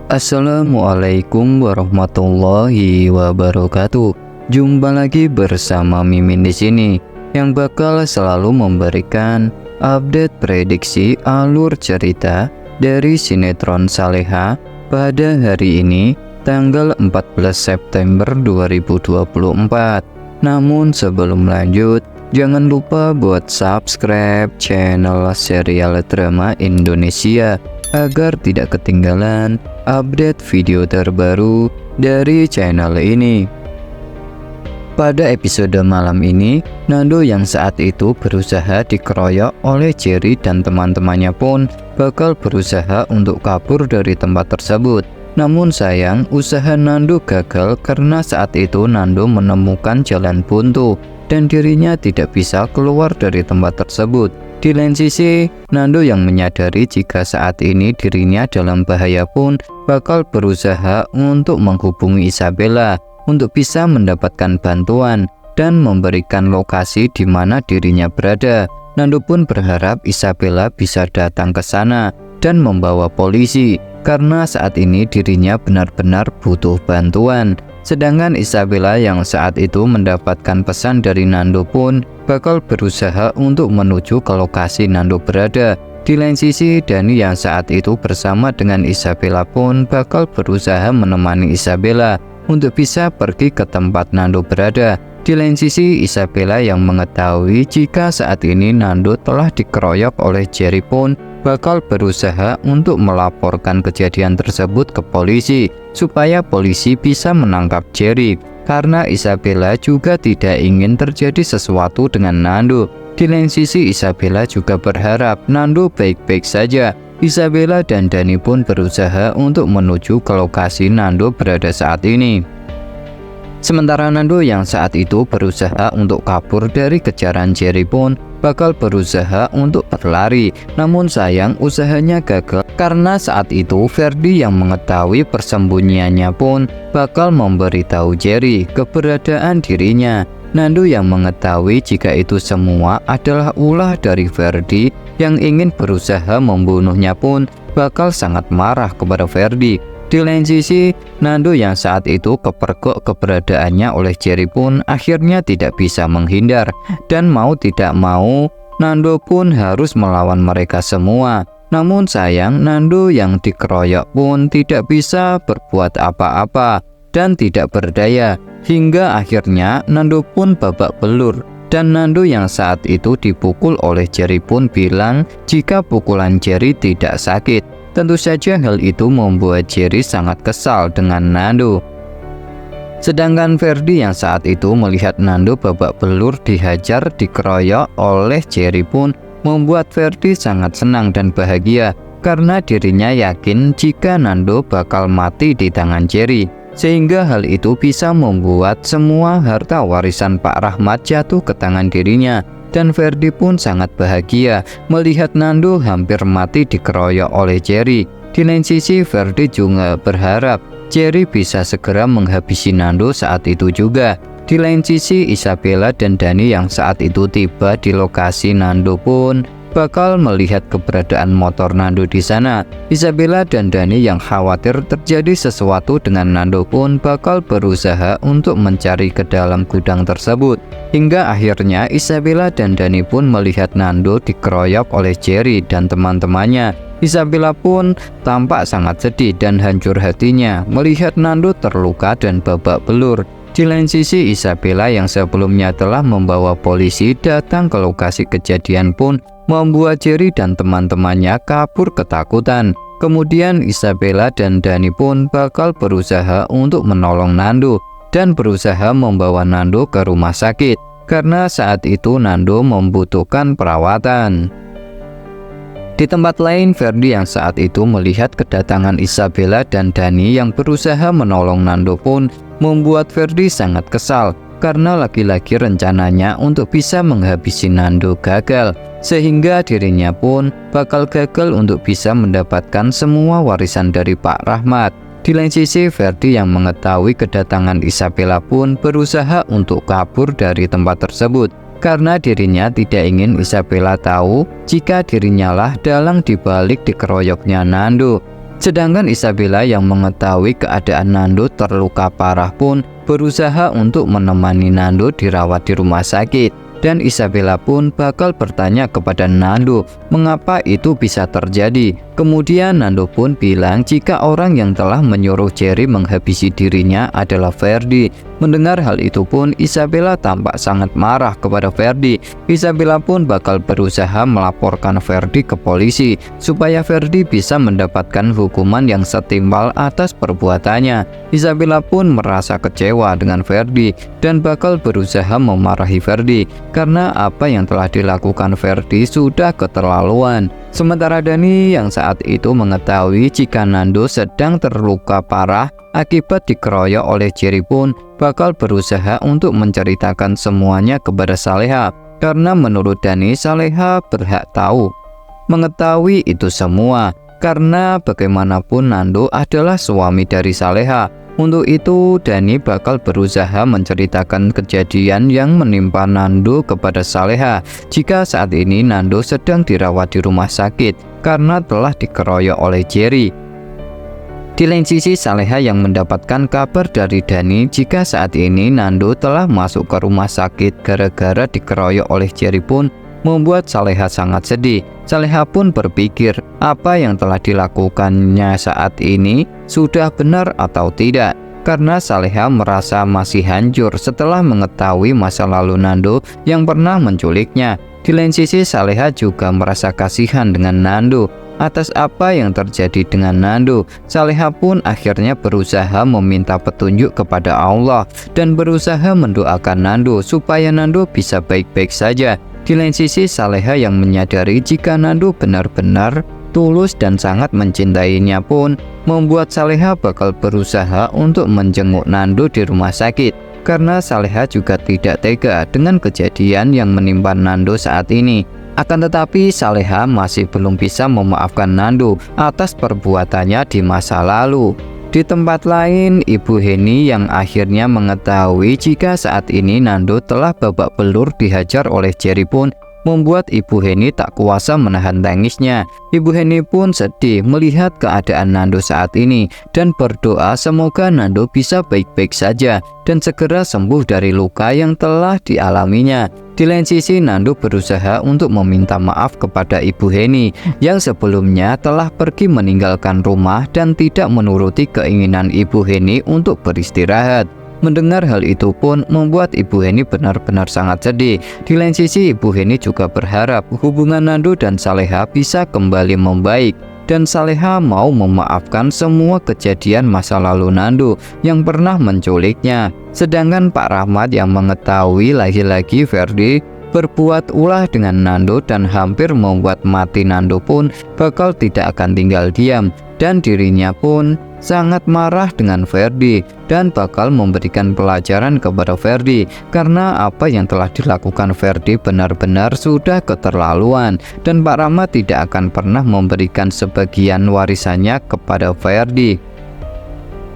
Assalamualaikum warahmatullahi wabarakatuh. Jumpa lagi bersama Mimin di sini yang bakal selalu memberikan update prediksi alur cerita dari sinetron Saleha pada hari ini tanggal 14 September 2024. Namun sebelum lanjut, jangan lupa buat subscribe channel Serial Drama Indonesia agar tidak ketinggalan update video terbaru dari channel ini. Pada episode malam ini, Nando yang saat itu berusaha dikeroyok oleh Jerry dan teman-temannya pun bakal berusaha untuk kabur dari tempat tersebut. Namun sayang, usaha Nando gagal karena saat itu Nando menemukan jalan buntu dan dirinya tidak bisa keluar dari tempat tersebut. Di lain sisi, Nando yang menyadari jika saat ini dirinya dalam bahaya pun bakal berusaha untuk menghubungi Isabella untuk bisa mendapatkan bantuan dan memberikan lokasi di mana dirinya berada. Nando pun berharap Isabella bisa datang ke sana dan membawa polisi karena saat ini dirinya benar-benar butuh bantuan. Sedangkan Isabella yang saat itu mendapatkan pesan dari Nando pun bakal berusaha untuk menuju ke lokasi Nando berada. Di lain sisi, Dani yang saat itu bersama dengan Isabella pun bakal berusaha menemani Isabella untuk bisa pergi ke tempat Nando berada. Di lain sisi, Isabella yang mengetahui jika saat ini Nando telah dikeroyok oleh Jerry pun bakal berusaha untuk melaporkan kejadian tersebut ke polisi supaya polisi bisa menangkap Jerry, karena Isabella juga tidak ingin terjadi sesuatu dengan Nando. Di lain sisi, Isabella juga berharap Nando baik-baik saja. Isabella dan Dani pun berusaha untuk menuju ke lokasi Nando berada saat ini. Sementara Nando yang saat itu berusaha untuk kabur dari kejaran Jerry pun bakal berusaha untuk berlari. Namun sayang, usahanya gagal karena saat itu Ferdi yang mengetahui persembunyiannya pun bakal memberitahu Jerry keberadaan dirinya. Nando yang mengetahui jika itu semua adalah ulah dari Ferdi yang ingin berusaha membunuhnya pun bakal sangat marah kepada Ferdi. Di lain sisi, Nando yang saat itu kepergok keberadaannya oleh Jerry pun akhirnya tidak bisa menghindar, dan mau tidak mau Nando pun harus melawan mereka semua. Namun sayang, Nando yang dikeroyok pun tidak bisa berbuat apa-apa dan tidak berdaya, hingga akhirnya Nando pun babak belur. Dan Nando yang saat itu dipukul oleh Jerry pun bilang jika pukulan Jerry tidak sakit. Tentu saja hal itu membuat Jerry sangat kesal dengan Nando. Sedangkan Ferdi yang saat itu melihat Nando babak belur dihajar dikeroyok oleh Jerry pun membuat Ferdi sangat senang dan bahagia karena dirinya yakin jika Nando bakal mati di tangan Jerry, sehingga hal itu bisa membuat semua harta warisan Pak Rahmat jatuh ke tangan dirinya. Dan Ferdi pun sangat bahagia melihat Nando hampir mati dikeroyok oleh Jerry. Di lain sisi, Ferdi juga berharap Jerry bisa segera menghabisi Nando saat itu juga. Di lain sisi, Isabella dan Dani yang saat itu tiba di lokasi Nando pun bakal melihat keberadaan motor Nando di sana. Isabella dan Dani yang khawatir terjadi sesuatu dengan Nando pun bakal berusaha untuk mencari ke dalam gudang tersebut. Hingga akhirnya Isabella dan Dani pun melihat Nando dikeroyok oleh Jerry dan teman-temannya. Isabella pun tampak sangat sedih dan hancur hatinya melihat Nando terluka dan babak belur. Di lain sisi, Isabella yang sebelumnya telah membawa polisi datang ke lokasi kejadian pun membuat Jerry dan teman-temannya kabur ketakutan. Kemudian Isabella dan Dani pun bakal berusaha untuk menolong Nando dan berusaha membawa Nando ke rumah sakit karena saat itu Nando membutuhkan perawatan. Di tempat lain, Ferdi yang saat itu melihat kedatangan Isabella dan Dani yang berusaha menolong Nando pun membuat Ferdi sangat kesal karena lagi-lagi rencananya untuk bisa menghabisi Nando gagal, sehingga dirinya pun bakal gagal untuk bisa mendapatkan semua warisan dari Pak Rahmat. Di lain sisi, Ferdi yang mengetahui kedatangan Isabella pun berusaha untuk kabur dari tempat tersebut karena dirinya tidak ingin Isabella tahu jika dirinya lah dalang dibalik dikeroyoknya Nando. Sedangkan Isabella yang mengetahui keadaan Nando terluka parah pun berusaha untuk menemani Nando dirawat di rumah sakit. Dan Isabella pun bakal bertanya kepada Nando mengapa itu bisa terjadi. Kemudian Nando pun bilang jika orang yang telah menyuruh Jerry menghabisi dirinya adalah Ferdy. Mendengar hal itu pun Isabella tampak sangat marah kepada Ferdy. Isabella pun bakal berusaha melaporkan Ferdy ke polisi supaya Ferdy bisa mendapatkan hukuman yang setimpal atas perbuatannya. Isabella pun merasa kecewa dengan Ferdy dan bakal berusaha memarahi Ferdy karena apa yang telah dilakukan Ferdy sudah keterlaluan. Sementara Dani yang saat itu mengetahui jika Nando sedang terluka parah akibat dikeroyok oleh Jerry pun bakal berusaha untuk menceritakan semuanya kepada Saleha, karena menurut Dani Saleha berhak tahu mengetahui itu semua karena bagaimanapun Nando adalah suami dari Saleha. Untuk itu Dani bakal berusaha menceritakan kejadian yang menimpa Nando kepada Saleha jika saat ini Nando sedang dirawat di rumah sakit karena telah dikeroyok oleh Jerry. Di lain sisi Saleha yang mendapatkan kabar dari Dani jika saat ini Nando telah masuk ke rumah sakit gara-gara dikeroyok oleh Jerry pun membuat Saleha sangat sedih. Saleha pun berpikir apa yang telah dilakukannya saat ini sudah benar atau tidak, karena Saleha merasa masih hancur setelah mengetahui masa lalu Nando yang pernah menculiknya. Di lain sisi Saleha juga merasa kasihan dengan Nando atas apa yang terjadi dengan Nando. Saleha pun akhirnya berusaha meminta petunjuk kepada Allah dan berusaha mendoakan Nando supaya Nando bisa baik-baik saja. Di lain sisi Saleha yang menyadari jika Nando benar-benar tulus dan sangat mencintainya pun membuat Saleha bakal berusaha untuk menjenguk Nando di rumah sakit, karena Saleha juga tidak tega dengan kejadian yang menimpa Nando saat ini. Akan tetapi Saleha masih belum bisa memaafkan Nando atas perbuatannya di masa lalu. Di tempat lain, Ibu Heni yang akhirnya mengetahui jika saat ini Nando telah babak belur dihajar oleh Jerry pun membuat Ibu Heni tak kuasa menahan tangisnya. Ibu Heni pun sedih melihat keadaan Nando saat ini dan berdoa semoga Nando bisa baik-baik saja dan segera sembuh dari luka yang telah dialaminya. Di lain sisi Nando berusaha untuk meminta maaf kepada Ibu Heni yang sebelumnya telah pergi meninggalkan rumah dan tidak menuruti keinginan Ibu Heni untuk beristirahat. Mendengar hal itu pun membuat Ibu Heni benar-benar sangat sedih. Di lain sisi Ibu Heni juga berharap hubungan Nando dan Saleha bisa kembali membaik dan Saleha mau memaafkan semua kejadian masa lalu Nando yang pernah menculiknya. Sedangkan Pak Rahmat yang mengetahui lagi-lagi Ferdy berbuat ulah dengan Nando dan hampir membuat mati Nando pun bakal tidak akan tinggal diam, dan dirinya pun sangat marah dengan Ferdy dan bakal memberikan pelajaran kepada Ferdy karena apa yang telah dilakukan Ferdy benar-benar sudah keterlaluan, dan Pak Rahmat tidak akan pernah memberikan sebagian warisannya kepada Ferdy.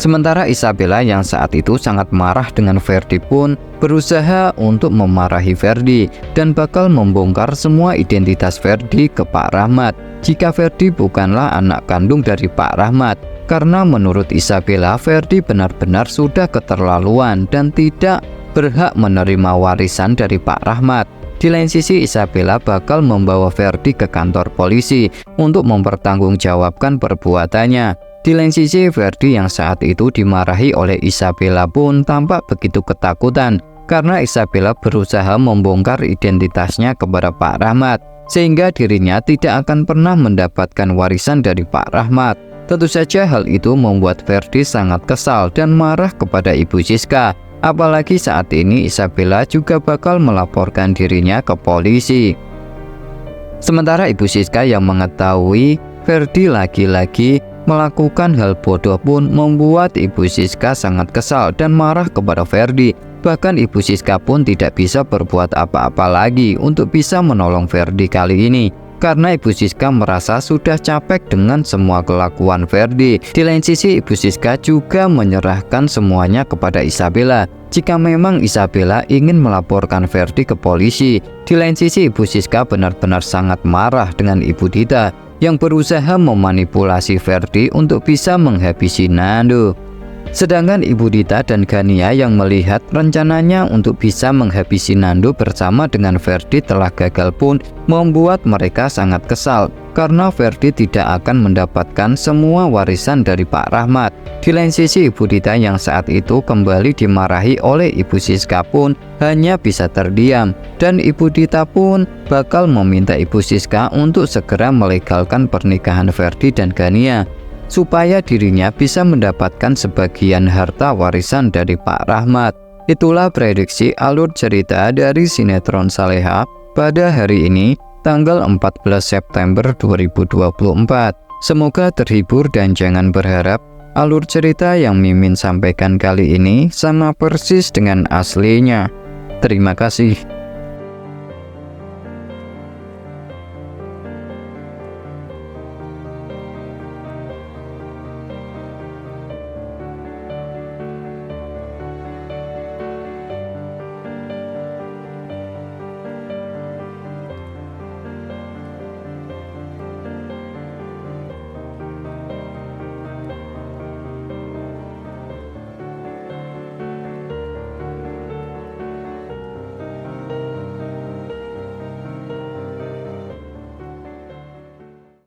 Sementara Isabella yang saat itu sangat marah dengan Ferdy pun berusaha untuk memarahi Ferdy dan bakal membongkar semua identitas Ferdy ke Pak Rahmat jika Ferdy bukanlah anak kandung dari Pak Rahmat. Karena menurut Isabella, Ferdy benar-benar sudah keterlaluan dan tidak berhak menerima warisan dari Pak Rahmat. Di lain sisi Isabella bakal membawa Ferdy ke kantor polisi untuk mempertanggungjawabkan perbuatannya. Di lain sisi Ferdy yang saat itu dimarahi oleh Isabella pun tampak begitu ketakutan karena Isabella berusaha membongkar identitasnya kepada Pak Rahmat sehingga dirinya tidak akan pernah mendapatkan warisan dari Pak Rahmat. Tentu saja hal itu membuat Ferdy sangat kesal dan marah kepada Ibu Siska. Apalagi saat ini Isabella juga bakal melaporkan dirinya ke polisi. Sementara Ibu Siska yang mengetahui Ferdy lagi-lagi melakukan hal bodoh pun membuat Ibu Siska sangat kesal dan marah kepada Ferdy. Bahkan Ibu Siska pun tidak bisa berbuat apa-apa lagi untuk bisa menolong Ferdy kali ini, karena Ibu Siska merasa sudah capek dengan semua kelakuan Ferdy. Di lain sisi Ibu Siska juga menyerahkan semuanya kepada Isabella jika memang Isabella ingin melaporkan Ferdy ke polisi. Di lain sisi Ibu Siska benar-benar sangat marah dengan Ibu Dita yang berusaha memanipulasi Ferdi untuk bisa menghabisi Nando. Sedangkan Ibu Dita dan Gania yang melihat rencananya untuk bisa menghabisi Nando bersama dengan Ferdi telah gagal pun membuat mereka sangat kesal karena Ferdi tidak akan mendapatkan semua warisan dari Pak Rahmat. Di lain sisi, Ibu Dita yang saat itu kembali dimarahi oleh Ibu Siska pun hanya bisa terdiam, dan Ibu Dita pun bakal meminta Ibu Siska untuk segera melegalkan pernikahan Ferdi dan Gania supaya dirinya bisa mendapatkan sebagian harta warisan dari Pak Rahmat. Itulah prediksi alur cerita dari sinetron Saleha pada hari ini, tanggal 14 September 2024. Semoga terhibur dan jangan berharap alur cerita yang Mimin sampaikan kali ini sama persis dengan aslinya. Terima kasih.